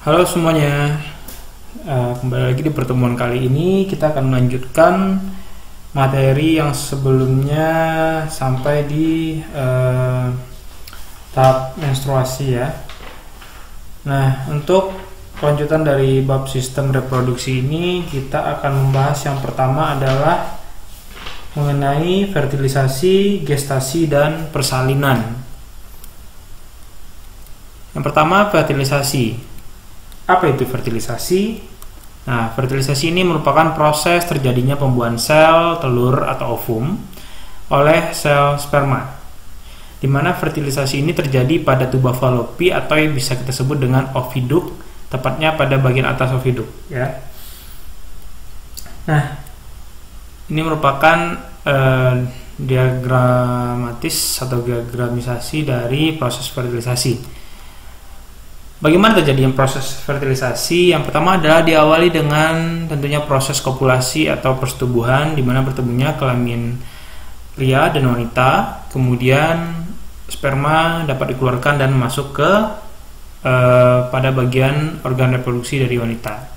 Halo semuanya, kembali lagi di pertemuan kali ini kita akan melanjutkan materi yang sebelumnya sampai di tahap menstruasi ya. Nah, untuk kelanjutan dari bab sistem reproduksi ini kita akan membahas yang pertama adalah mengenai fertilisasi, gestasi, dan persalinan. Yang pertama, fertilisasi. Apa itu fertilisasi? Nah, fertilisasi ini merupakan proses terjadinya pembuahan sel, telur, atau ovum oleh sel sperma, di mana fertilisasi ini terjadi pada tuba falopi atau yang bisa kita sebut dengan oviduk, tepatnya pada bagian atas oviduk ya. Nah, ini merupakan diagramatis atau diagramisasi dari proses fertilisasi. Bagaimana terjadinya proses fertilisasi? Yang pertama adalah diawali dengan tentunya proses kopulasi atau persetubuhan, di mana bertemunya kelamin pria dan wanita. Kemudian sperma dapat dikeluarkan dan masuk ke pada bagian organ reproduksi dari wanita.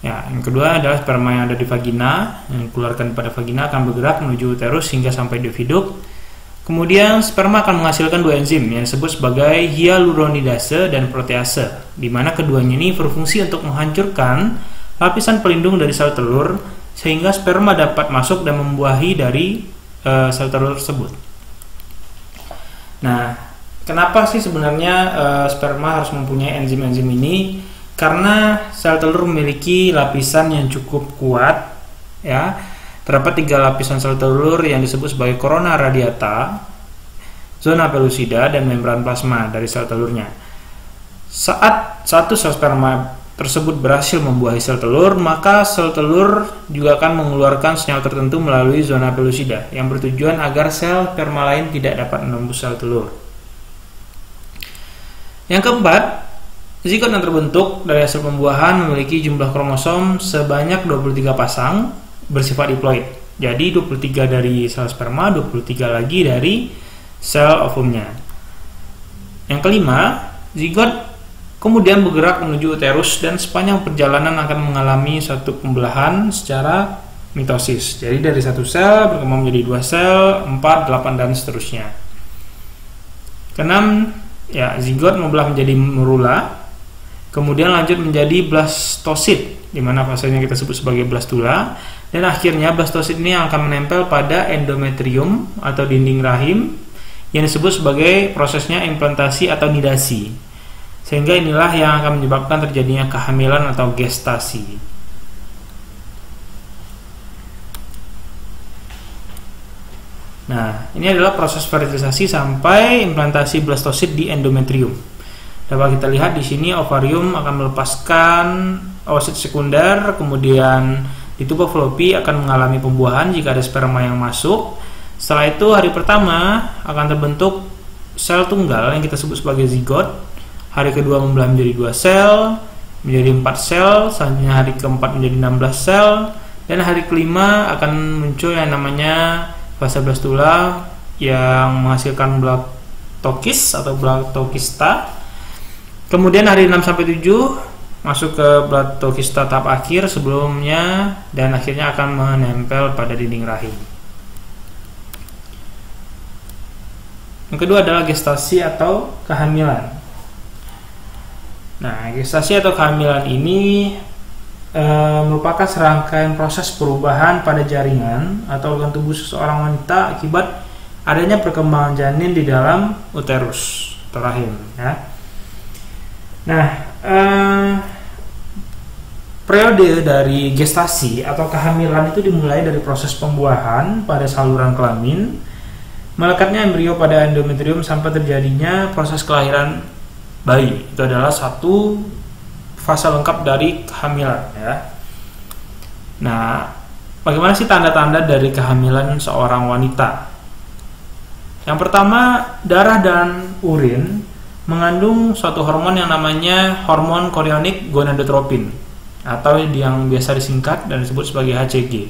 Ya, yang kedua adalah sperma yang ada di vagina, yang dikeluarkan pada vagina akan bergerak menuju uterus hingga sampai di oviduk. Kemudian sperma akan menghasilkan dua enzim yang disebut sebagai hyaluronidase dan protease, di mana keduanya ini berfungsi untuk menghancurkan lapisan pelindung dari sel telur sehingga sperma dapat masuk dan membuahi dari sel telur tersebut. Nah, kenapa sih sebenarnya sperma harus mempunyai enzim-enzim ini? Karena sel telur memiliki lapisan yang cukup kuat ya. Terdapat 3 lapisan sel telur yang disebut sebagai korona radiata, zona pellucida, dan membran plasma dari sel telurnya. Saat satu sel sperma tersebut berhasil membuahi sel telur, maka sel telur juga akan mengeluarkan sinyal tertentu melalui zona pellucida yang bertujuan agar sel sperma lain tidak dapat menembus sel telur. Yang keempat, zigot yang terbentuk dari hasil pembuahan memiliki jumlah kromosom sebanyak 23 pasang bersifat diploid. Jadi 23 dari sel sperma, 23 lagi dari sel ovumnya. Yang kelima, zigot kemudian bergerak menuju uterus dan sepanjang perjalanan akan mengalami suatu pembelahan secara mitosis. Jadi dari satu sel berkembang menjadi 2 sel, 4, 8 dan seterusnya. Keenam, ya, zigot membelah menjadi morula, kemudian lanjut menjadi blastosid, di mana fasenya kita sebut sebagai blastula. Dan akhirnya blastosid ini akan menempel pada endometrium atau dinding rahim yang disebut sebagai prosesnya implantasi atau nidasi. Sehingga inilah yang akan menyebabkan terjadinya kehamilan atau gestasi. Nah, ini adalah proses fertilisasi sampai implantasi blastosid di endometrium. Dapat kita lihat di sini ovarium akan melepaskan oosit sekunder, kemudian di tuba falopi akan mengalami pembuahan jika ada sperma yang masuk. Setelah itu hari pertama akan terbentuk sel tunggal yang kita sebut sebagai zigot. Hari kedua membelah menjadi 2 sel, menjadi 4 sel, selanjutnya hari keempat menjadi 16 sel, dan hari kelima akan muncul yang namanya fase blastula yang menghasilkan blattokis atau blattokista. Kemudian hari 6 sampai 7 masuk ke blattokista tahap akhir sebelumnya dan akhirnya akan menempel pada dinding rahim. Yang kedua adalah gestasi atau kehamilan. Nah, gestasi atau kehamilan ini merupakan serangkaian proses perubahan pada jaringan atau organ tubuh seseorang wanita akibat adanya perkembangan janin di dalam uterus atau rahim ya. Nah, periode dari gestasi atau kehamilan itu dimulai dari proses pembuahan pada saluran kelamin, melekatnya embrio pada endometrium sampai terjadinya proses kelahiran bayi. Itu adalah satu fase lengkap dari kehamilan ya. Nah, bagaimana sih tanda-tanda dari kehamilan seorang wanita? Yang pertama, darah dan urin mengandung suatu hormon yang namanya hormon chorionic gonadotropin atau yang biasa disingkat dan disebut sebagai HCG.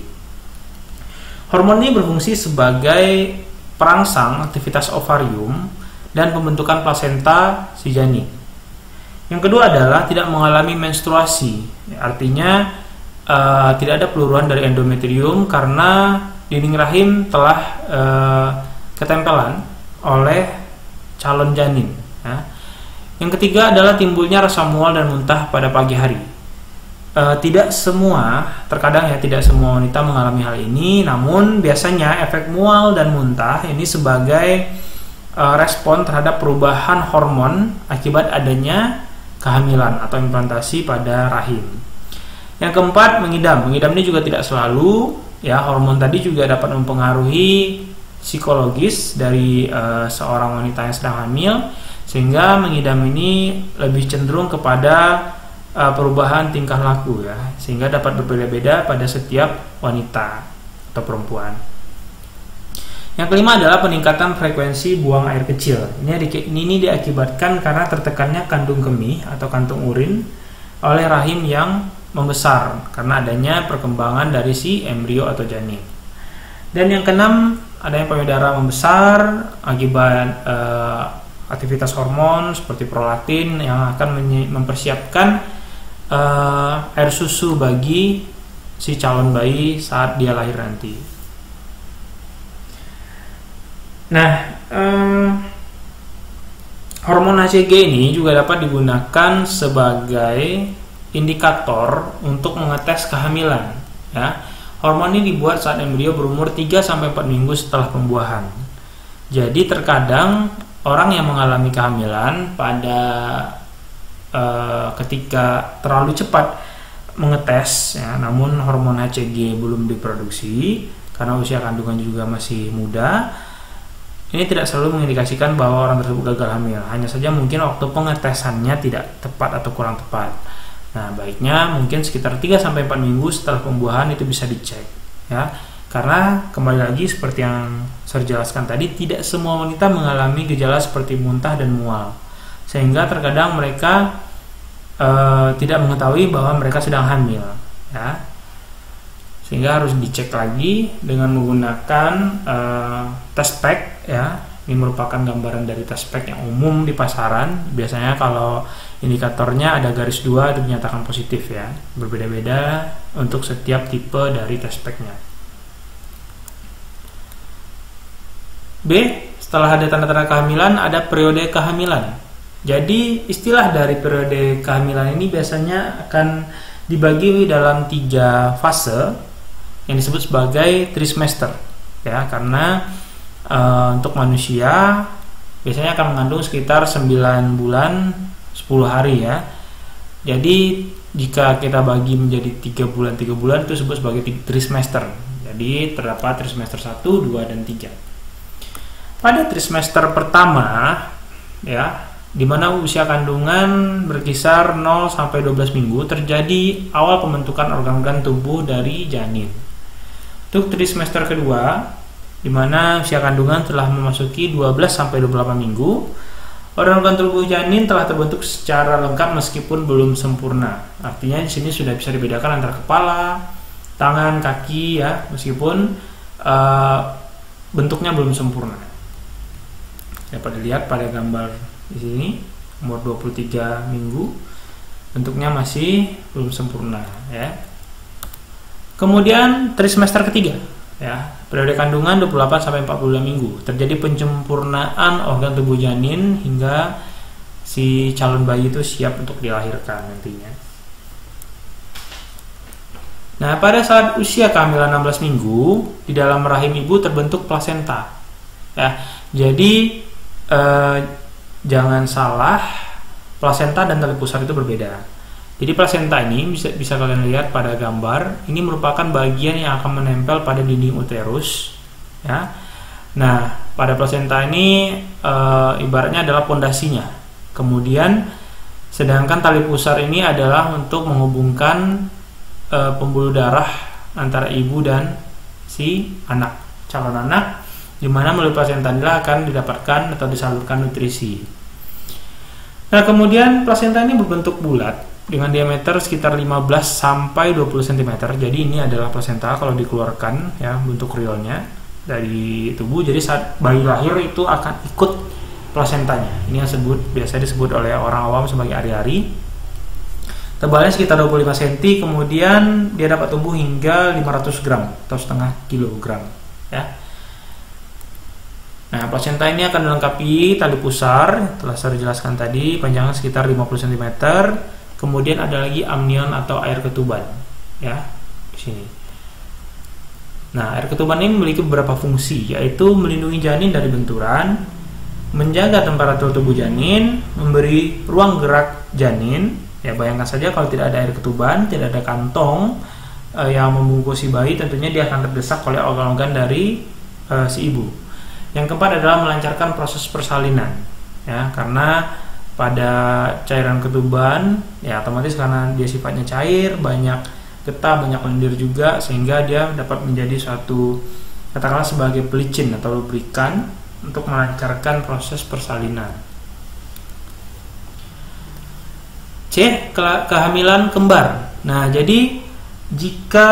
Hormon ini berfungsi sebagai perangsang aktivitas ovarium dan pembentukan plasenta si janin. Yang kedua adalah tidak mengalami menstruasi, artinya tidak ada peluruan dari endometrium karena dinding rahim telah ketempelan oleh calon janin. Ya. Yang ketiga adalah timbulnya rasa mual dan muntah pada pagi hari. Tidak semua, terkadang ya tidak semua wanita mengalami hal ini, namun biasanya efek mual dan muntah ini sebagai respon terhadap perubahan hormon akibat adanya kehamilan atau implantasi pada rahim. Yang keempat, mengidam. Mengidam ini juga tidak selalu, ya, hormon tadi juga dapat mempengaruhi psikologis dari seorang wanita yang sedang hamil, sehingga mengidam ini lebih cenderung kepada perubahan tingkah laku, ya, sehingga dapat berbeda-beda pada setiap wanita atau perempuan. Yang kelima adalah peningkatan frekuensi buang air kecil. Ini diakibatkan karena tertekannya kandung kemih atau kantung urin oleh rahim yang membesar karena adanya perkembangan dari si embrio atau janin. Dan yang keenam, adanya payudara darah membesar akibat aktivitas hormon seperti prolaktin yang akan mempersiapkan air susu bagi si calon bayi saat dia lahir nanti. Nah, hormon HCG ini juga dapat digunakan sebagai indikator untuk mengetes kehamilan. Ya. Hormon ini dibuat saat embrio berumur 3-4 minggu setelah pembuahan. Jadi terkadang orang yang mengalami kehamilan pada ketika terlalu cepat mengetes, ya, namun hormon HCG belum diproduksi karena usia kandungan juga masih muda, ini tidak selalu mengindikasikan bahwa orang tersebut gagal hamil. Hanya saja mungkin waktu pengetesannya tidak tepat atau kurang tepat. Nah, baiknya mungkin sekitar 3-4 minggu setelah pembuahan itu bisa dicek, ya. Karena kembali lagi seperti yang saya jelaskan tadi, tidak semua wanita mengalami gejala seperti muntah dan mual, sehingga terkadang mereka tidak mengetahui bahwa mereka sedang hamil, ya. Sehingga harus dicek lagi dengan menggunakan test pack, ya. Ini merupakan gambaran dari test pack yang umum di pasaran. Biasanya kalau indikatornya ada garis 2 itu dinyatakan positif, ya. Berbeda-beda untuk setiap tipe dari test packnya. B. Setelah ada tanda-tanda kehamilan, ada periode kehamilan. Jadi istilah dari periode kehamilan ini biasanya akan dibagi dalam 3 fase yang disebut sebagai trimester, ya, karena untuk manusia biasanya akan mengandung sekitar 9 bulan 10 hari, ya. Jadi jika kita bagi menjadi 3 bulan itu disebut sebagai trimester. Jadi terdapat trimester 1, 2, dan 3. Pada trimester pertama, ya, di mana usia kandungan berkisar 0-12 minggu, terjadi awal pembentukan organ-organ tubuh dari janin. Untuk trimester kedua, di mana usia kandungan telah memasuki 12-28 minggu, organ-organ tubuh janin telah terbentuk secara lengkap meskipun belum sempurna. Artinya di sini sudah bisa dibedakan antara kepala, tangan, kaki, ya, meskipun bentuknya belum sempurna. Dapat dilihat pada gambar di sini, umur 23 minggu, bentuknya masih belum sempurna, ya. Kemudian trimester ketiga, ya, periode kandungan 28-42 minggu, terjadi penyempurnaan organ tubuh janin hingga si calon bayi itu siap untuk dilahirkan nantinya. Nah, pada saat usia kehamilan 16 minggu, di dalam rahim ibu terbentuk plasenta, ya. Jadi jangan salah, plasenta dan tali pusar itu berbeda. Jadi plasenta ini bisa kalian lihat pada gambar. Ini merupakan bagian yang akan menempel pada dinding uterus, ya. Nah, pada plasenta ini ibaratnya adalah pondasinya. Kemudian sedangkan tali pusar ini adalah untuk menghubungkan pembuluh darah antara ibu dan si anak, calon anak, di mana melalui plasenta inilah akan didapatkan atau disalurkan nutrisi. Nah, kemudian plasenta ini berbentuk bulat dengan diameter sekitar 15-20 cm. Jadi ini adalah plasenta kalau dikeluarkan, ya, bentuk realnya dari tubuh. Jadi saat bayi lahir itu akan ikut plasentanya. Ini yang biasa disebut oleh orang awam sebagai ari-ari. Tebalnya sekitar 25 cm, kemudian dia dapat tumbuh hingga 500 gram atau setengah kilogram, ya. Nah, plasenta ini akan dilengkapi tali pusar, telah saya jelaskan tadi, panjangnya sekitar 50 cm. Kemudian ada lagi amnion atau air ketuban, ya, di sini. Nah, air ketuban ini memiliki beberapa fungsi, yaitu melindungi janin dari benturan, menjaga temperatur tubuh janin, memberi ruang gerak janin. Ya, bayangkan saja kalau tidak ada air ketuban, tidak ada kantong yang membungkusi bayi, tentunya dia akan terdesak oleh organ-organ dari si ibu. Yang keempat adalah melancarkan proses persalinan, ya, karena pada cairan ketuban, ya otomatis karena dia sifatnya cair, banyak getah, banyak lendir juga, sehingga dia dapat menjadi suatu, katakanlah sebagai pelicin atau lubrikan untuk melancarkan proses persalinan. C. Kehamilan kembar. Nah, jadi jika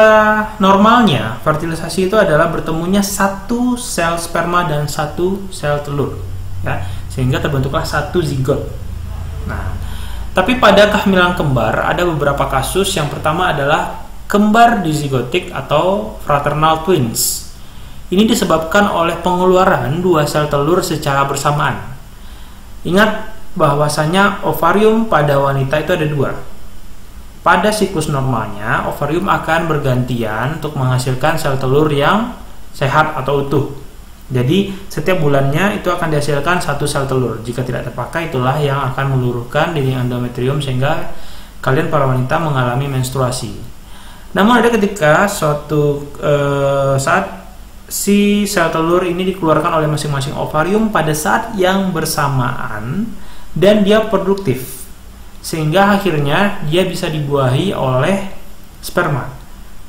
normalnya fertilisasi itu adalah bertemunya satu sel sperma dan satu sel telur, ya, sehingga terbentuklah satu zigot. Nah, tapi pada kehamilan kembar ada beberapa kasus. Yang pertama adalah kembar dizigotik atau fraternal twins. Ini disebabkan oleh pengeluaran dua sel telur secara bersamaan. Ingat bahwasanya ovarium pada wanita itu ada dua. Pada siklus normalnya, ovarium akan bergantian untuk menghasilkan sel telur yang sehat atau utuh. Jadi, setiap bulannya itu akan dihasilkan satu sel telur. Jika tidak terpakai, itulah yang akan meluruhkan dinding endometrium sehingga kalian para wanita mengalami menstruasi. Namun ada ketika suatu saat si sel telur ini dikeluarkan oleh masing-masing ovarium pada saat yang bersamaan dan dia produktif, sehingga akhirnya dia bisa dibuahi oleh sperma,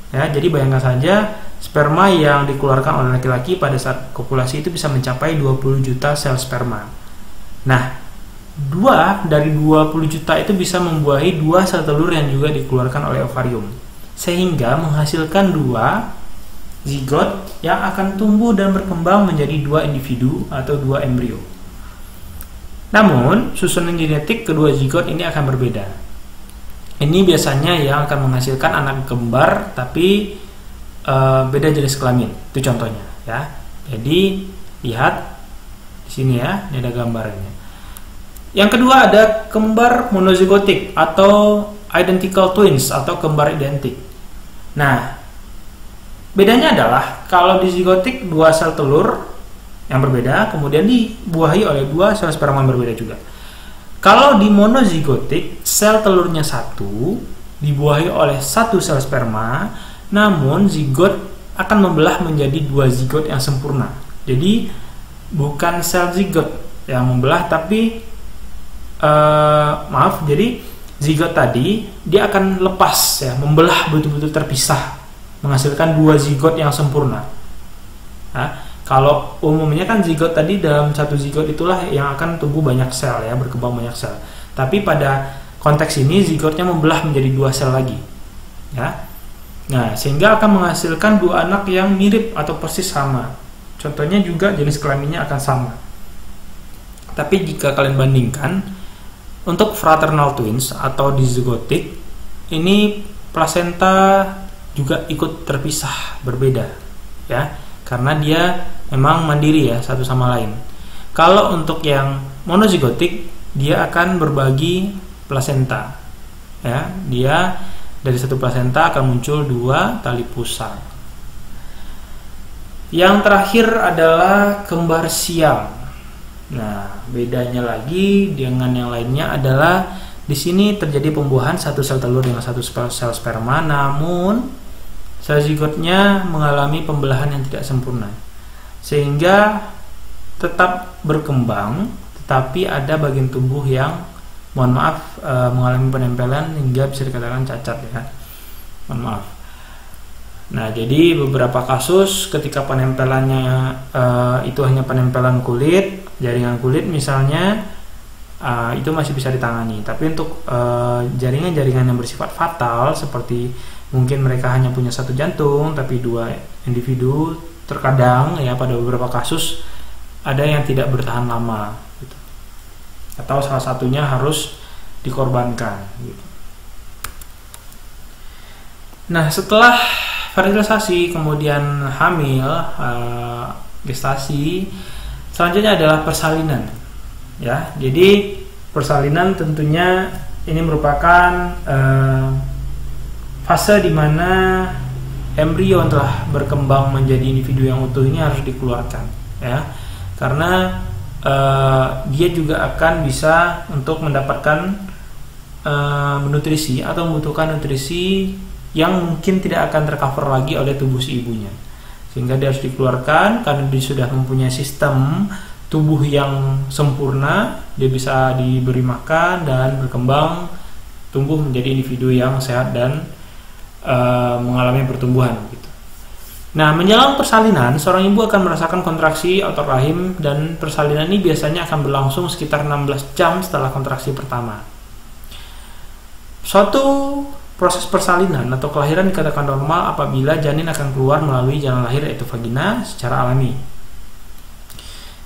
ya. Jadi bayangkan saja sperma yang dikeluarkan oleh laki-laki pada saat kopulasi itu bisa mencapai 20 juta sel sperma. Nah, 2 dari 20 juta itu bisa membuahi 2 sel telur yang juga dikeluarkan oleh ovarium, sehingga menghasilkan 2 zigot yang akan tumbuh dan berkembang menjadi 2 individu atau 2 embrio. Namun, susunan genetik kedua zigot ini akan berbeda. Ini biasanya yang akan menghasilkan anak kembar, tapi beda jenis kelamin. Itu contohnya, ya. Jadi, lihat di sini ya, ini ada gambarnya. Yang kedua ada kembar monozigotik atau identical twins atau kembar identik. Nah, bedanya adalah kalau di zigotik 2 sel telur yang berbeda kemudian dibuahi oleh 2 sel sperma yang berbeda juga. Kalau di monozigotik, sel telurnya 1 dibuahi oleh 1 sel sperma, namun zigot akan membelah menjadi 2 zigot yang sempurna. Jadi bukan sel zigot yang membelah, tapi jadi zigot tadi dia akan lepas, ya, membelah betul-betul terpisah, menghasilkan 2 zigot yang sempurna. Nah, kalau umumnya kan zigot tadi dalam satu zigot itulah yang akan tumbuh banyak sel, ya, berkembang banyak sel. Tapi pada konteks ini zigotnya membelah menjadi 2 sel lagi, ya. Nah, sehingga akan menghasilkan 2 anak yang mirip atau persis sama. Contohnya juga jenis kelaminnya akan sama. Tapi jika kalian bandingkan untuk fraternal twins atau dizigotik, ini plasenta juga ikut terpisah, berbeda, ya, karena dia memang mandiri, ya, satu sama lain. Kalau untuk yang monozigotik, dia akan berbagi plasenta, ya. Dia dari satu plasenta akan muncul 2 tali pusar. Yang terakhir adalah kembar siam. Nah, bedanya lagi dengan yang lainnya adalah di sini terjadi pembuahan satu sel telur dengan satu sel sperma, namun sel zigotnya mengalami pembelahan yang tidak sempurna, sehingga tetap berkembang, tetapi ada bagian tubuh yang, mohon maaf, mengalami penempelan hingga bisa dikatakan cacat, ya. Mohon maaf. Nah, jadi beberapa kasus ketika penempelannya itu hanya penempelan kulit, jaringan kulit misalnya, itu masih bisa ditangani. Tapi untuk jaringan-jaringan yang bersifat fatal, seperti mungkin mereka hanya punya 1 jantung tapi 2 individu, terkadang, ya, pada beberapa kasus ada yang tidak bertahan lama, gitu. atau salah satunya harus dikorbankan gitu. Nah, setelah fertilisasi kemudian hamil, gestasi, selanjutnya adalah persalinan ya. Jadi persalinan tentunya ini merupakan fase di mana embrio yang telah berkembang menjadi individu yang utuh ini harus dikeluarkan ya, karena dia juga akan bisa untuk mendapatkan nutrisi atau membutuhkan nutrisi yang mungkin tidak akan tercover lagi oleh tubuh si ibunya, sehingga dia harus dikeluarkan karena dia sudah mempunyai sistem tubuh yang sempurna, dia bisa diberi makan dan berkembang tumbuh menjadi individu yang sehat dan mengalami pertumbuhan gitu. Nah, menjelang persalinan, seorang ibu akan merasakan kontraksi otot rahim, dan persalinan ini biasanya akan berlangsung sekitar 16 jam setelah kontraksi pertama. Suatu proses persalinan atau kelahiran dikatakan normal apabila janin akan keluar melalui jalan lahir yaitu vagina secara alami.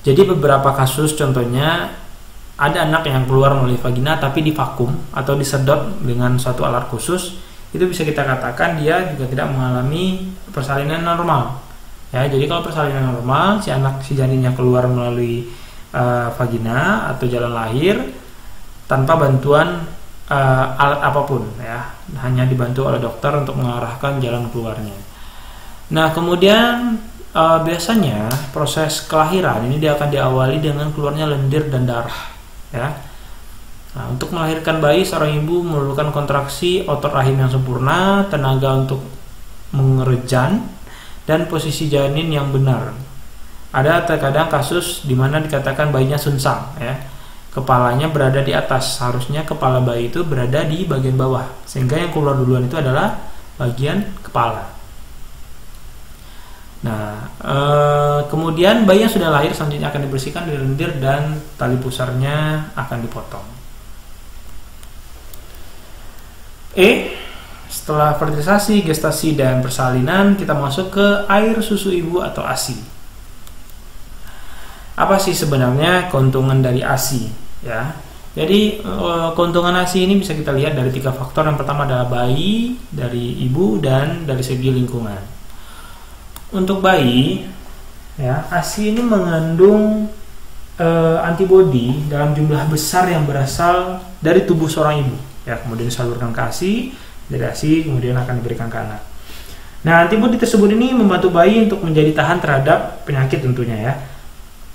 Jadi beberapa kasus contohnya ada anak yang keluar melalui vagina tapi divakum atau disedot dengan suatu alat khusus, itu bisa kita katakan dia juga tidak mengalami persalinan normal. Ya, jadi kalau persalinan normal si janinnya keluar melalui vagina atau jalan lahir tanpa bantuan alat apapun ya, hanya dibantu oleh dokter untuk mengarahkan jalan keluarnya. Nah, kemudian biasanya proses kelahiran ini dia akan diawali dengan keluarnya lendir dan darah ya. Nah, untuk melahirkan bayi, seorang ibu memerlukan kontraksi otot rahim yang sempurna, tenaga untuk mengerejan, dan posisi janin yang benar. Ada terkadang kasus di mana dikatakan bayinya sunsang ya. Kepalanya berada di atas, harusnya kepala bayi itu berada di bagian bawah, sehingga yang keluar duluan itu adalah bagian kepala. Nah, kemudian bayi yang sudah lahir selanjutnya akan dibersihkan dari lendir dan tali pusarnya akan dipotong. Setelah fertilisasi, gestasi, dan persalinan, kita masuk ke air susu ibu atau ASI. Apa sih sebenarnya keuntungan dari ASI? Ya, jadi keuntungan ASI ini bisa kita lihat dari 3 faktor. Yang pertama adalah bayi, dari ibu, dan dari segi lingkungan. Untuk bayi, ya, ASI ini mengandung antibodi dalam jumlah besar yang berasal dari tubuh seorang ibu. Ya, kemudian disalurkan ke ASI, dari ASI kemudian akan diberikan ke anak. Nah, antibodi tersebut ini membantu bayi untuk menjadi tahan terhadap penyakit tentunya ya.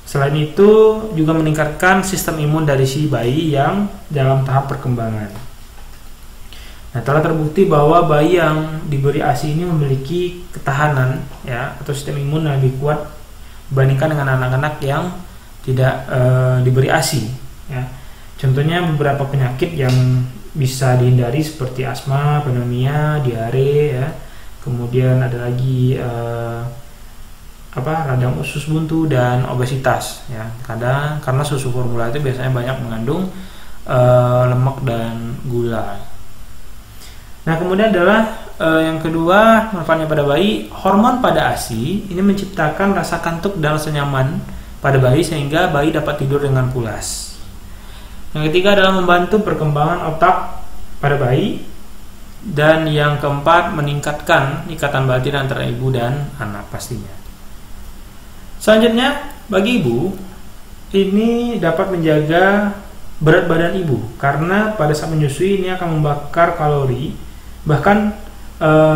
Selain itu juga meningkatkan sistem imun dari si bayi yang dalam tahap perkembangan. Nah, telah terbukti bahwa bayi yang diberi ASI ini memiliki ketahanan ya atau sistem imun yang lebih kuat dibandingkan dengan anak-anak yang tidak diberi ASI ya. Contohnya beberapa penyakit yang bisa dihindari seperti asma, pneumonia, diare ya. Kemudian ada lagi radang usus buntu dan obesitas ya. Kadang karena susu formula itu biasanya banyak mengandung lemak dan gula. Nah, kemudian adalah yang kedua, manfaatnya pada bayi. Hormon pada ASI ini menciptakan rasa kantuk dan rasa nyaman pada bayi sehingga bayi dapat tidur dengan pulas. Yang ketiga adalah membantu perkembangan otak pada bayi. Dan yang keempat, meningkatkan ikatan batin antara ibu dan anak pastinya. Selanjutnya, bagi ibu ini dapat menjaga berat badan ibu karena pada saat menyusui ini akan membakar kalori, bahkan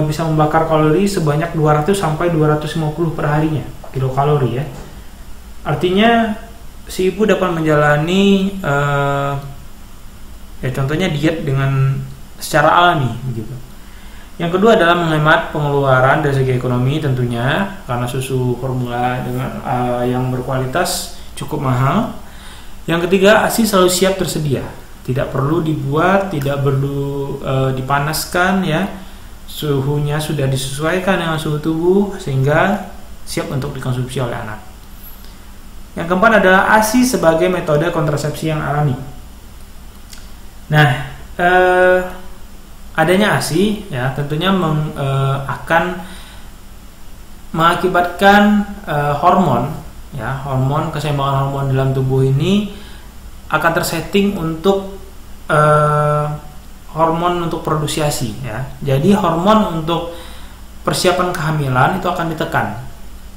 bisa membakar kalori sebanyak 200 sampai 250 per harinya, kilokalori ya. Artinya si ibu dapat menjalani contohnya diet dengan secara alami begitu. Yang kedua adalah menghemat pengeluaran dari segi ekonomi tentunya, karena susu formula dengan yang berkualitas cukup mahal. Yang ketiga, ASI selalu siap tersedia, tidak perlu dibuat, tidak perlu dipanaskan ya. Suhunya sudah disesuaikan dengan suhu tubuh sehingga siap untuk dikonsumsi oleh anak. Yang keempat adalah ASI sebagai metode kontrasepsi yang alami. Nah, adanya ASI ya tentunya akan mengakibatkan hormon keseimbangan hormon dalam tubuh ini akan tersetting untuk hormon untuk produksi ASI ya. Jadi hormon untuk persiapan kehamilan itu akan ditekan.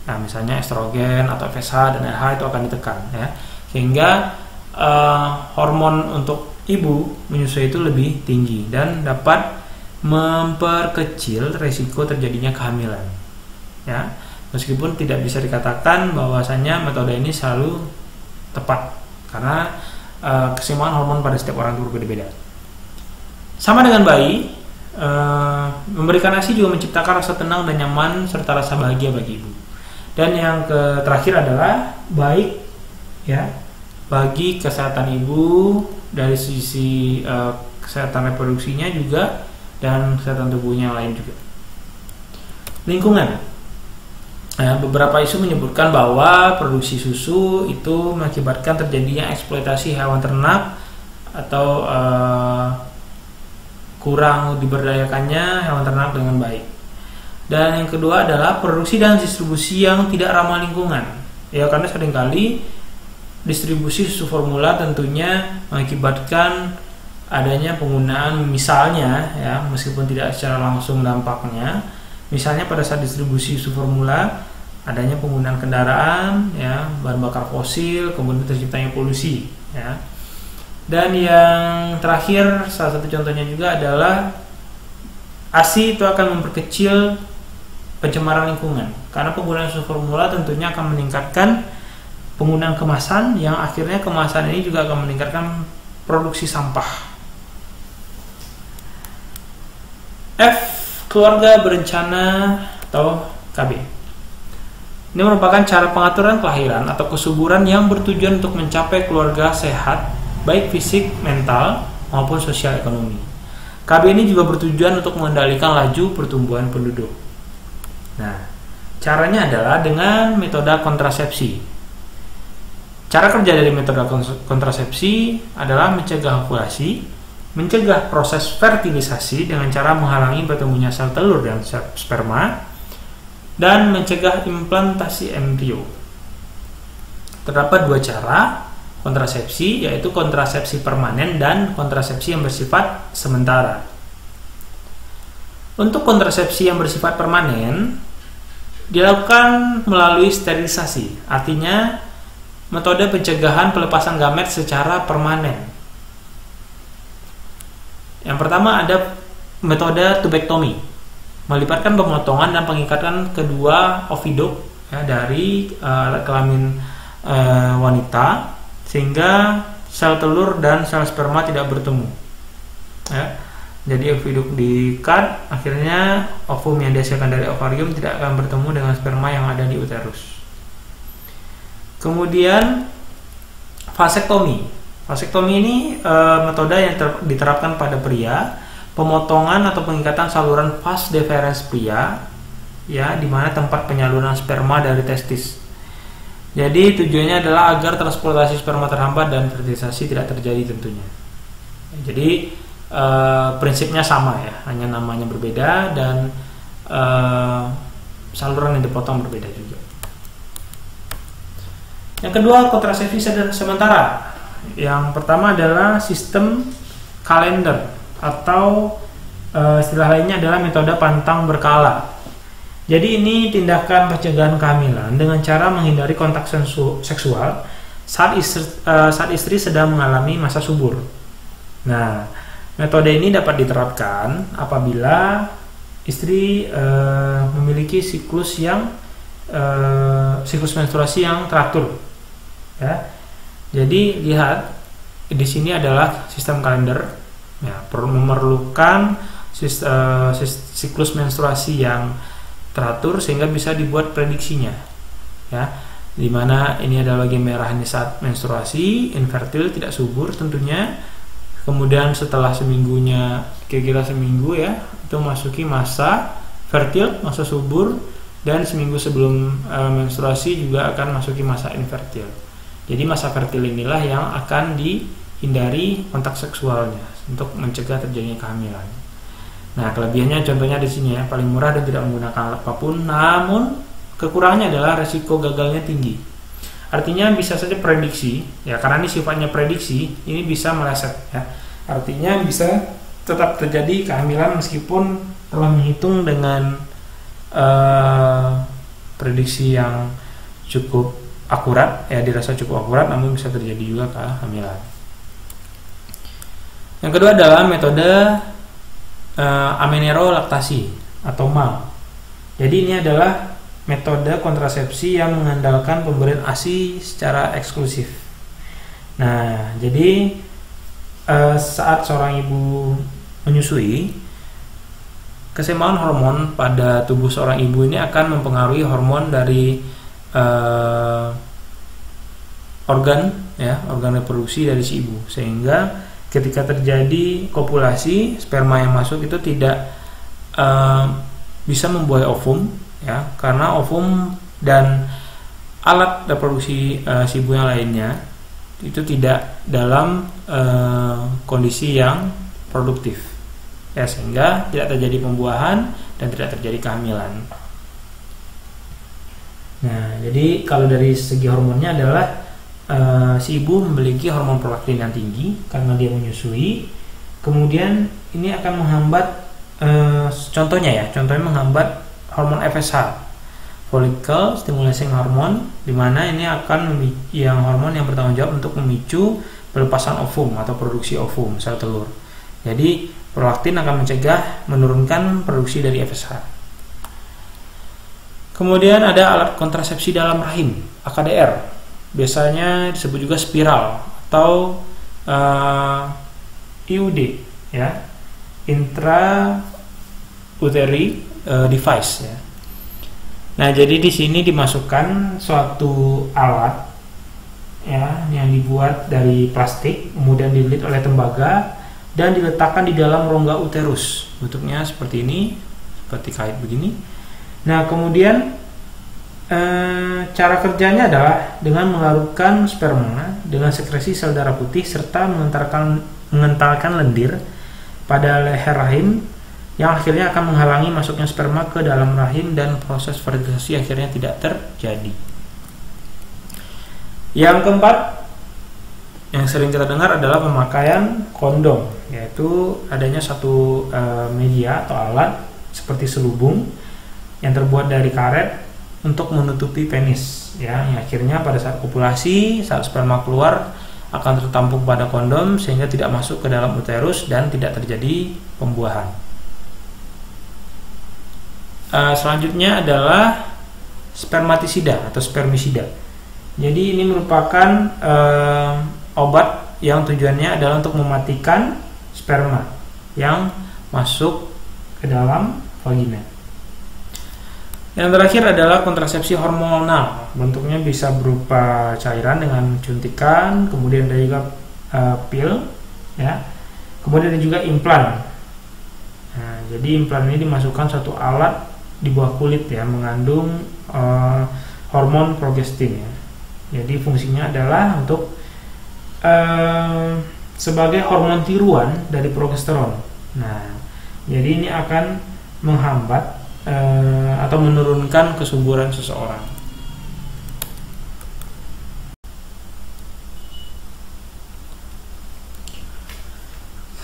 Nah, misalnya estrogen atau FSH dan LH itu akan ditekan ya. Sehingga hormon untuk ibu menyusui itu lebih tinggi dan dapat memperkecil resiko terjadinya kehamilan. Ya. Meskipun tidak bisa dikatakan bahwasanya metode ini selalu tepat karena keseimbangan hormon pada setiap orang itu berbeda-beda. Sama dengan bayi, memberikan ASI juga menciptakan rasa tenang dan nyaman serta rasa bahagia bagi ibu. Dan yang terakhir adalah baik ya bagi kesehatan ibu dari sisi kesehatan reproduksinya juga dan kesehatan tubuhnya yang lain juga. Lingkungan. Beberapa isu menyebutkan bahwa produksi susu itu mengakibatkan terjadinya eksploitasi hewan ternak atau kurang diberdayakannya hewan ternak dengan baik. Dan yang kedua adalah produksi dan distribusi yang tidak ramah lingkungan. Ya, karena seringkali distribusi susu formula tentunya mengakibatkan adanya penggunaan misalnya ya, meskipun tidak secara langsung dampaknya. Misalnya pada saat distribusi susu formula adanya penggunaan kendaraan ya, bahan bakar fosil, kemudian terciptanya polusi ya. Dan yang terakhir salah satu contohnya juga adalah ASI itu akan memperkecil pencemaran lingkungan karena penggunaan susu formula tentunya akan meningkatkan penggunaan kemasan yang akhirnya kemasan ini juga akan meningkatkan produksi sampah. F. Keluarga berencana atau KB. Ini merupakan cara pengaturan kelahiran atau kesuburan yang bertujuan untuk mencapai keluarga sehat, baik fisik, mental, maupun sosial ekonomi. KB ini juga bertujuan untuk mengendalikan laju pertumbuhan penduduk. Nah, caranya adalah dengan metode kontrasepsi. Cara kerja dari metode kontrasepsi adalah mencegah ovulasi, mencegah proses fertilisasi dengan cara menghalangi bertemunya sel telur dan sel sperma, dan mencegah implantasi embrio. Terdapat dua cara kontrasepsi, yaitu kontrasepsi permanen dan kontrasepsi yang bersifat sementara. Untuk kontrasepsi yang bersifat permanen dilakukan melalui sterilisasi, artinya metode pencegahan pelepasan gamet secara permanen. Yang pertama ada metode tubektomi, melibatkan pemotongan dan pengikatan kedua oviduk ya, dari kelamin wanita sehingga sel telur dan sel sperma tidak bertemu. Ya. Jadi oviduk diikat, akhirnya ovum yang dihasilkan dari ovarium tidak akan bertemu dengan sperma yang ada di uterus. Kemudian vasektomi. Vasektomi ini metode yang diterapkan pada pria, pemotongan atau pengikatan saluran vas deferens pria, ya, di mana tempat penyaluran sperma dari testis. Jadi tujuannya adalah agar transportasi sperma terhambat dan fertilisasi tidak terjadi tentunya. Jadi prinsipnya sama ya, hanya namanya berbeda dan saluran yang dipotong berbeda juga. Yang kedua kontrasepsi sementara. Yang pertama adalah sistem kalender atau istilah lainnya adalah metode pantang berkala. Jadi ini tindakan pencegahan kehamilan dengan cara menghindari kontak seksual saat istri sedang mengalami masa subur. Nah, metode ini dapat diterapkan apabila istri memiliki siklus menstruasi yang teratur. Ya. Jadi lihat di sini adalah sistem kalender, ya, memerlukan siklus menstruasi yang teratur sehingga bisa dibuat prediksinya, ya. Dimana ini adalah bagian merah ini saat menstruasi, infertil, tidak subur tentunya. Kemudian setelah seminggunya, kira-kira seminggu ya, itu masuki masa fertil, masa subur, dan seminggu sebelum menstruasi juga akan masuki masa infertil. Jadi masa fertil inilah yang akan dihindari kontak seksualnya untuk mencegah terjadinya kehamilan. Nah, kelebihannya contohnya di sini ya, paling murah dan tidak menggunakan alat apapun, namun kekurangannya adalah resiko gagalnya tinggi. Artinya bisa saja prediksi, ya, karena ini sifatnya prediksi, ini bisa meleset, ya. Artinya bisa tetap terjadi kehamilan meskipun telah menghitung dengan prediksi yang cukup akurat, ya, dirasa cukup akurat, namun bisa terjadi juga kehamilan. Yang kedua adalah metode amenorrhalaktasi atau MAL. Jadi ini adalah metode kontrasepsi yang mengandalkan pemberian ASI secara eksklusif. Nah, jadi saat seorang ibu menyusui, keseimbangan hormon pada tubuh seorang ibu ini akan mempengaruhi hormon dari organ reproduksi dari si ibu, sehingga ketika terjadi kopulasi, sperma yang masuk itu tidak bisa membuai ovum, ya, karena ovum dan alat reproduksi si ibu yang lainnya itu tidak dalam kondisi yang produktif, ya, sehingga tidak terjadi pembuahan dan tidak terjadi kehamilan. Nah, jadi kalau dari segi hormonnya adalah si ibu memiliki hormon prolaktin yang tinggi karena dia menyusui. Kemudian ini akan menghambat, contohnya menghambat hormon FSH, follicle stimulating hormone, di mana ini akan yang hormon yang bertanggung jawab untuk memicu pelepasan ovum atau produksi ovum sel telur. Jadi prolaktin akan mencegah menurunkan produksi dari FSH. Kemudian ada alat kontrasepsi dalam rahim, AKDR, biasanya disebut juga spiral atau IUD, ya, intrauterine device, ya. Nah, jadi di sini dimasukkan suatu alat, ya, yang dibuat dari plastik, kemudian dililit oleh tembaga dan diletakkan di dalam rongga uterus. Bentuknya seperti ini, seperti kait begini. Nah, kemudian cara kerjanya adalah dengan melarutkan sperma dengan sekresi sel darah putih serta mengentalkan lendir pada leher rahim, yang akhirnya akan menghalangi masuknya sperma ke dalam rahim dan proses fertilisasi akhirnya tidak terjadi. Yang keempat yang sering kita dengar adalah pemakaian kondom, yaitu adanya satu media atau alat seperti selubung yang terbuat dari karet untuk menutupi penis, ya, yang akhirnya pada saat kopulasi, saat sperma keluar akan tertampung pada kondom sehingga tidak masuk ke dalam uterus dan tidak terjadi pembuahan. Selanjutnya adalah spermatisida atau spermisida. Jadi ini merupakan obat yang tujuannya adalah untuk mematikan sperma yang masuk ke dalam vagina. Yang terakhir adalah kontrasepsi hormonal. Bentuknya bisa berupa cairan dengan suntikan, kemudian ada juga pil, ya. Kemudian ada juga implan. Nah, jadi implan ini dimasukkan satu alat di bawah kulit, ya, mengandung hormon progestin, ya. Jadi fungsinya adalah untuk sebagai hormon tiruan dari progesteron. Nah, jadi ini akan menghambat atau menurunkan kesuburan seseorang.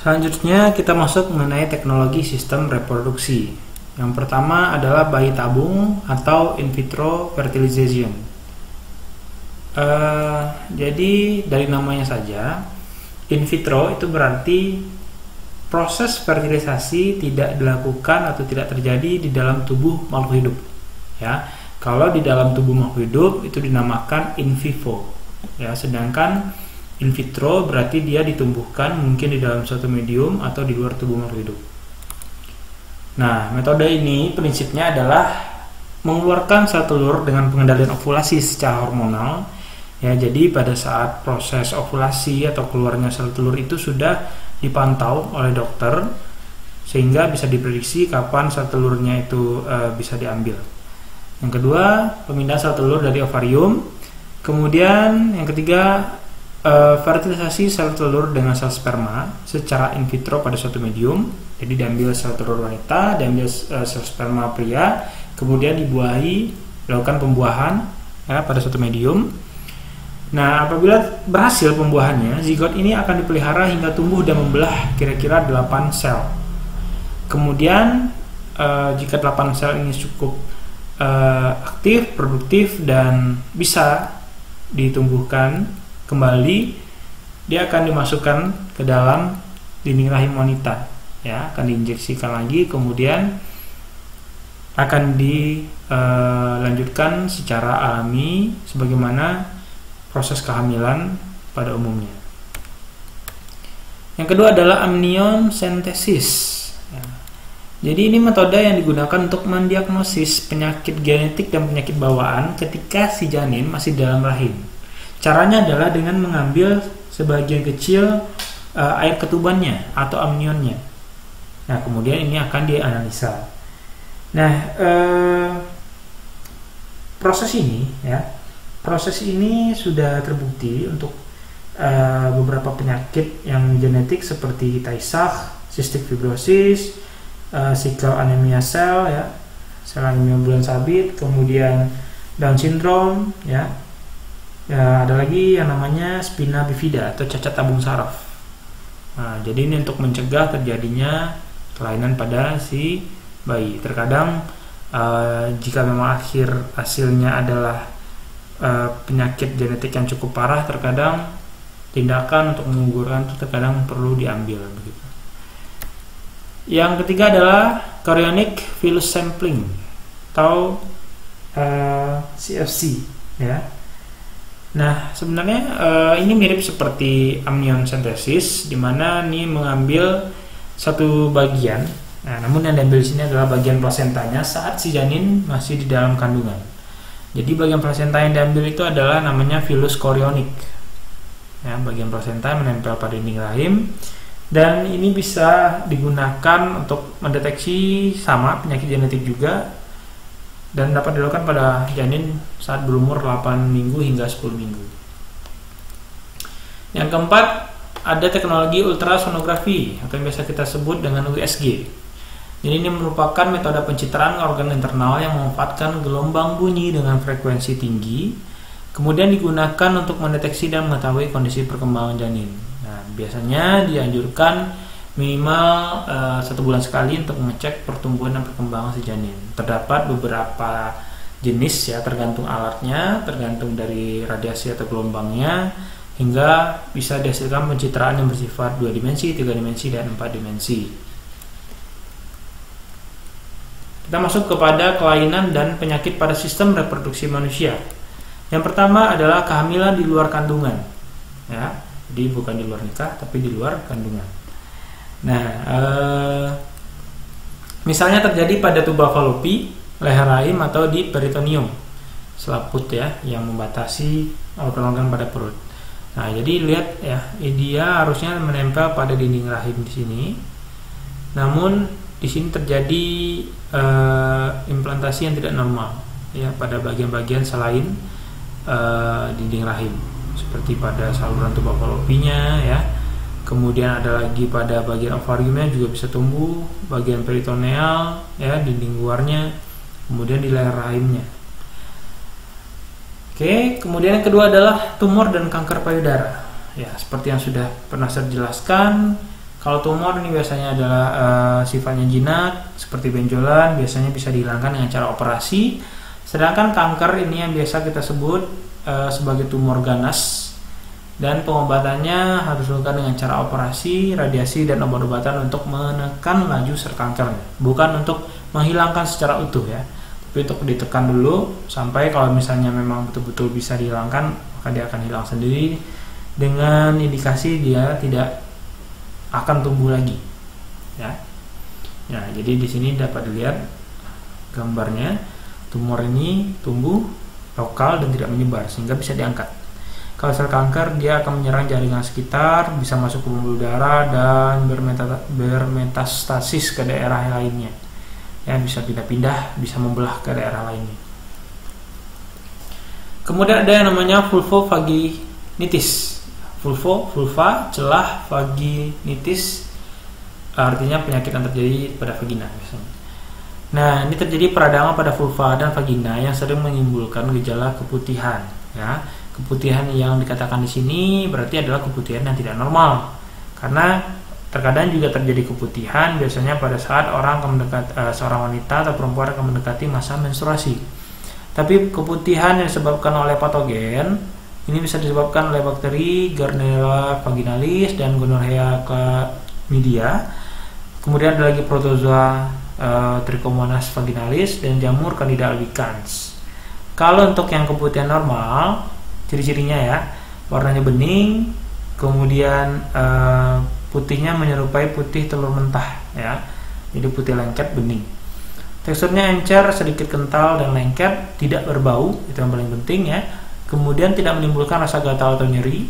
Selanjutnya kita masuk mengenai teknologi sistem reproduksi. Yang pertama adalah bayi tabung atau in vitro fertilization. Jadi dari namanya saja, in vitro itu berarti proses fertilisasi tidak dilakukan atau tidak terjadi di dalam tubuh makhluk hidup, ya. Kalau di dalam tubuh makhluk hidup itu dinamakan in vivo, ya. Sedangkan in vitro berarti dia ditumbuhkan mungkin di dalam suatu medium atau di luar tubuh makhluk hidup. Nah, metode ini prinsipnya adalah mengeluarkan sel telur dengan pengendalian ovulasi secara hormonal, ya. Jadi pada saat proses ovulasi atau keluarnya sel telur itu sudah dipantau oleh dokter sehingga bisa diprediksi kapan sel telurnya itu bisa diambil. Yang kedua, pemindahan sel telur dari ovarium. Kemudian yang ketiga, fertilisasi sel telur dengan sel sperma secara in vitro pada suatu medium. Jadi diambil sel telur wanita, diambil sel sperma pria, kemudian dibuahi, dilakukan pembuahan, ya, pada suatu medium. Nah, apabila berhasil pembuahannya, zigot ini akan dipelihara hingga tumbuh dan membelah kira-kira 8 sel. Kemudian jika 8 sel ini cukup aktif, produktif, dan bisa ditumbuhkan kembali, dia akan dimasukkan ke dalam dinding rahim wanita, ya, akan diinjeksikan lagi, kemudian akan dilanjutkan secara alami sebagaimana proses kehamilan pada umumnya. Yang kedua adalah amniocentesis. Ya. Jadi ini metode yang digunakan untuk mendiagnosis penyakit genetik dan penyakit bawaan ketika si janin masih dalam rahim. Caranya adalah dengan mengambil sebagian kecil air ketubannya atau amnionnya. Nah, kemudian ini akan dianalisa. Nah, proses ini sudah terbukti untuk beberapa penyakit yang genetik seperti Tay-Sachs, cystic fibrosis, sickle anemia sel, ya, sel anemia bulan sabit, kemudian Down syndrome, ya. Ada lagi yang namanya spina bifida atau cacat tabung saraf. Nah, jadi ini untuk mencegah terjadinya kelainan pada si bayi. Terkadang jika memang hasilnya adalah penyakit genetik yang cukup parah, terkadang tindakan untuk menggugurkan itu terkadang perlu diambil begitu. Yang ketiga adalah chorionic villus sampling atau CFC, ya. Nah, sebenarnya ini mirip seperti amniocentesis, di mana ini mengambil satu bagian. Nah, namun yang diambil di sini adalah bagian plasentanya saat si janin masih di dalam kandungan. Jadi bagian plasenta yang diambil itu adalah namanya villus chorionic. Ya, bagian plasenta menempel pada dinding rahim, dan ini bisa digunakan untuk mendeteksi sama penyakit genetik juga, dan dapat dilakukan pada janin saat berumur 8 minggu hingga 10 minggu. Yang keempat, ada teknologi ultrasonografi atau yang biasa kita sebut dengan USG. Jadi ini merupakan metode pencitraan organ internal yang memanfaatkan gelombang bunyi dengan frekuensi tinggi, kemudian digunakan untuk mendeteksi dan mengetahui kondisi perkembangan janin. Nah, biasanya dianjurkan minimal 1 bulan sekali untuk mengecek pertumbuhan dan perkembangan si janin. Terdapat beberapa jenis, ya, tergantung alatnya, tergantung dari radiasi atau gelombangnya, hingga bisa dihasilkan pencitraan yang bersifat 2 dimensi, 3 dimensi, dan 4 dimensi. Kita masuk kepada kelainan dan penyakit pada sistem reproduksi manusia. Yang pertama adalah kehamilan di luar kandungan, ya, jadi bukan di luar nikah tapi di luar kandungan. Nah, misalnya terjadi pada tuba falopi, leher rahim, atau di peritoneum, selaput, ya, yang membatasi organ-organ pada perut. Nah, jadi lihat, ya, dia harusnya menempel pada dinding rahim di sini. Namun di sini terjadi implantasi yang tidak normal, ya, pada bagian-bagian selain dinding rahim, seperti pada saluran tuba falopinya, ya. Kemudian ada lagi pada bagian ovariumnya juga bisa tumbuh, bagian peritoneal, ya, dinding luarnya, kemudian di leher rahimnya. Oke, kemudian yang kedua adalah tumor dan kanker payudara. Ya, seperti yang sudah pernah saya jelaskan, kalau tumor ini biasanya adalah sifatnya jinak, seperti benjolan, biasanya bisa dihilangkan dengan cara operasi. Sedangkan kanker ini yang biasa kita sebut sebagai tumor ganas, dan pengobatannya harus dilakukan dengan cara operasi, radiasi, dan obat-obatan untuk menekan laju sel kankernya, bukan untuk menghilangkan secara utuh, ya, tapi untuk ditekan dulu sampai kalau misalnya memang betul-betul bisa dihilangkan, maka dia akan hilang sendiri dengan indikasi dia tidak akan tumbuh lagi, ya. Nah, jadi di sini dapat dilihat gambarnya, tumor ini tumbuh lokal dan tidak menyebar sehingga bisa diangkat. Kalau sel kanker, dia akan menyerang jaringan sekitar, bisa masuk ke pembuluh darah dan bermetastasis ke daerah lainnya. Ya, bisa pindah-pindah, bisa membelah ke daerah lainnya. Kemudian ada yang namanya vulvovaginitis. Vulva celah, vaginitis artinya penyakit yang terjadi pada vagina biasanya. Nah, ini terjadi peradangan pada vulva dan vagina yang sering menimbulkan gejala keputihan, ya. Keputihan yang dikatakan di sini berarti adalah keputihan yang tidak normal, karena terkadang juga terjadi keputihan biasanya pada saat seorang wanita atau perempuan akan mendekati masa menstruasi. Tapi keputihan yang disebabkan oleh patogen ini bisa disebabkan oleh bakteri Gardnerella vaginalis dan Gonorrhea chlamydia. Kemudian ada lagi Protozoa Trichomonas vaginalis dan jamur Candida albicans. Kalau untuk yang keputihan normal, ciri-cirinya ya, warnanya bening, kemudian putihnya menyerupai putih telur mentah ya, jadi putih lengket bening. Teksturnya encer, sedikit kental dan lengket, tidak berbau, itu yang paling penting ya. Kemudian tidak menimbulkan rasa gatal atau nyeri,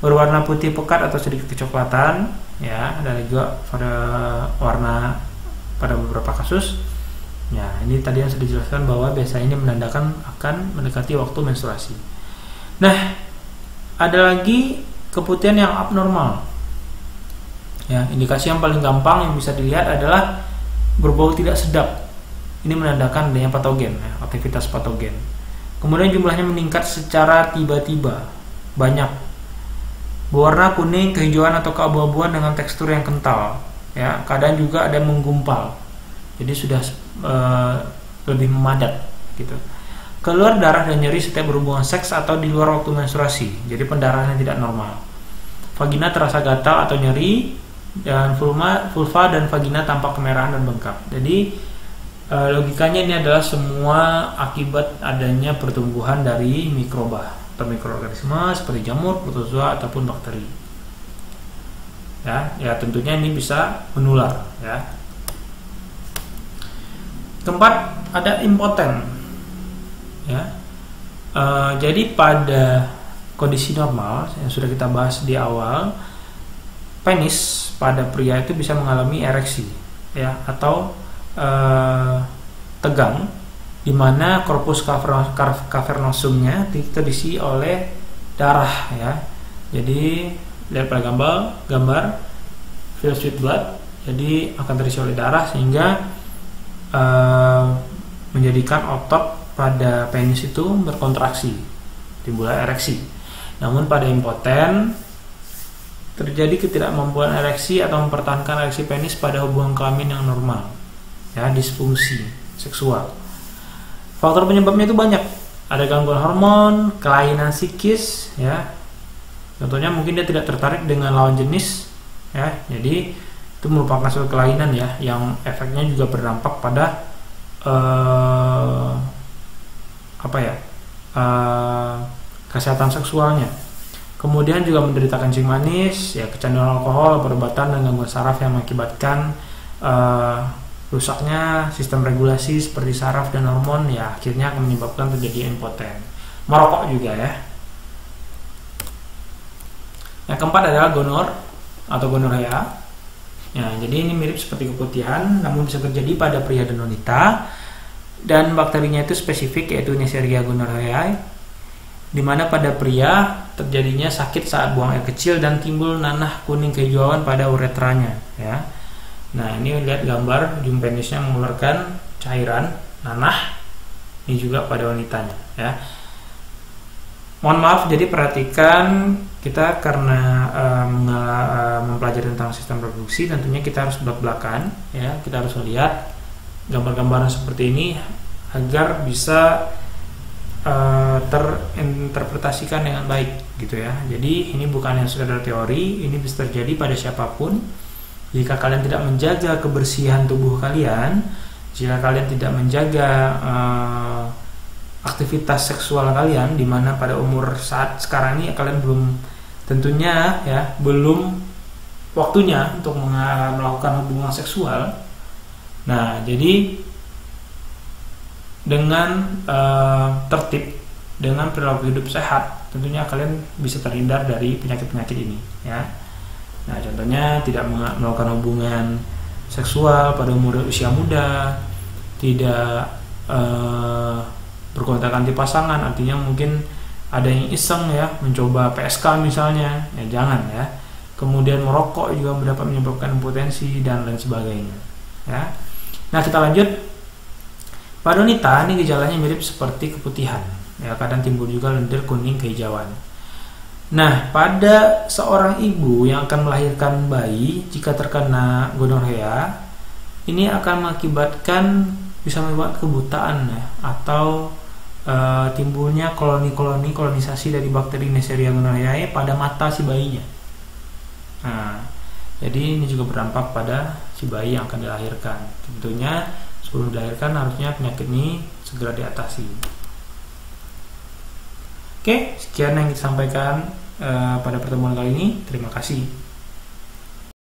berwarna putih pekat atau sedikit kecoklatan ya, ada juga pada warna pada beberapa kasus. Ya, ini tadi yang sudah dijelaskan bahwa biasanya ini menandakan akan mendekati waktu menstruasi. Nah, ada lagi keputihan yang abnormal. Ya, indikasi yang paling gampang yang bisa dilihat adalah berbau tidak sedap. Ini menandakan adanya patogen, ya, aktivitas patogen. Kemudian jumlahnya meningkat secara tiba-tiba, banyak. Berwarna kuning, kehijauan atau keabu-abuan dengan tekstur yang kental. Ya, kadang juga ada menggumpal. Jadi sudah lebih memadat, gitu. Keluar darah dan nyeri setiap berhubungan seks atau di luar waktu menstruasi. Jadi pendarahannya tidak normal. Vagina terasa gatal atau nyeri, dan vulva dan vagina tampak kemerahan dan bengkak. Jadi logikanya ini adalah semua akibat adanya pertumbuhan dari mikroba atau mikroorganisme seperti jamur, protozoa ataupun bakteri. Ya tentunya ini bisa menular. Ya. Keempat, ada impoten. Ya. Jadi pada kondisi normal yang sudah kita bahas di awal, penis pada pria itu bisa mengalami ereksi ya, atau tegang, di mana corpus cavernosumnya terisi oleh darah ya. Jadi lihat pada gambar filled with blood, jadi akan terisi oleh darah sehingga menjadikan otot pada penis itu berkontraksi, timbullah ereksi. Namun pada impoten terjadi ketidakmampuan ereksi atau mempertahankan ereksi penis pada hubungan kelamin yang normal, ya, disfungsi seksual. Faktor penyebabnya itu banyak. Ada gangguan hormon, kelainan psikis, ya. Contohnya mungkin dia tidak tertarik dengan lawan jenis, ya. Jadi itu merupakan suatu kelainan ya, yang efeknya juga berdampak pada kesehatan seksualnya. Kemudian juga menderita kencing manis, ya, kecanduan alkohol, perobatan dan gangguan saraf yang mengakibatkan rusaknya sistem regulasi seperti saraf dan hormon, ya, akhirnya akan menyebabkan terjadi impoten. Merokok juga ya. Yang keempat adalah gonor atau gonorrhea. Ya, jadi ini mirip seperti keputihan, namun bisa terjadi pada pria dan wanita. Dan bakterinya itu spesifik, yaitu Neisseria gonorrhoeae, di mana pada pria terjadinya sakit saat buang air kecil dan timbul nanah kuning kehijauan pada uretranya, ya. Nah, ini lihat gambar ujung penisnya mengeluarkan cairan nanah. Ini juga pada wanitanya, ya. Mohon maaf, jadi perhatikan kita karena mempelajari tentang sistem reproduksi, tentunya kita harus belak-belakan, ya. Kita harus melihat gambar-gambaran seperti ini agar bisa terinterpretasikan dengan baik, gitu ya. Jadi ini bukan yang sekedar teori, ini bisa terjadi pada siapapun. Jika kalian tidak menjaga kebersihan tubuh kalian, jika kalian tidak menjaga aktivitas seksual kalian, di mana pada umur saat sekarang ini kalian belum, tentunya ya, belum waktunya untuk melakukan hubungan seksual. Nah, jadi dengan tertib, dengan perilaku hidup sehat, tentunya kalian bisa terhindar dari penyakit-penyakit ini, ya. Nah, contohnya tidak melakukan hubungan seksual pada umur usia muda, tidak berkontak anti pasangan, artinya mungkin ada yang iseng ya, mencoba PSK misalnya, ya jangan ya. Kemudian merokok juga dapat menyebabkan impotensi dan lain sebagainya, ya. Nah, kita lanjut. Pada wanita ini gejalanya mirip seperti keputihan, Ya, kadang timbul juga lendir kuning kehijauan. Nah, pada seorang ibu yang akan melahirkan bayi, jika terkena gonorrea, ini akan mengakibatkan, bisa menyebabkan kebutaan ya, atau timbulnya kolonisasi dari bakteri Neisseria gonorrheae pada mata si bayinya. Nah, jadi ini juga berdampak pada si bayi yang akan dilahirkan. Tentunya sebelum dilahirkan harusnya penyakit ini segera diatasi. Oke, sekian yang disampaikan pada pertemuan kali ini. Terima kasih.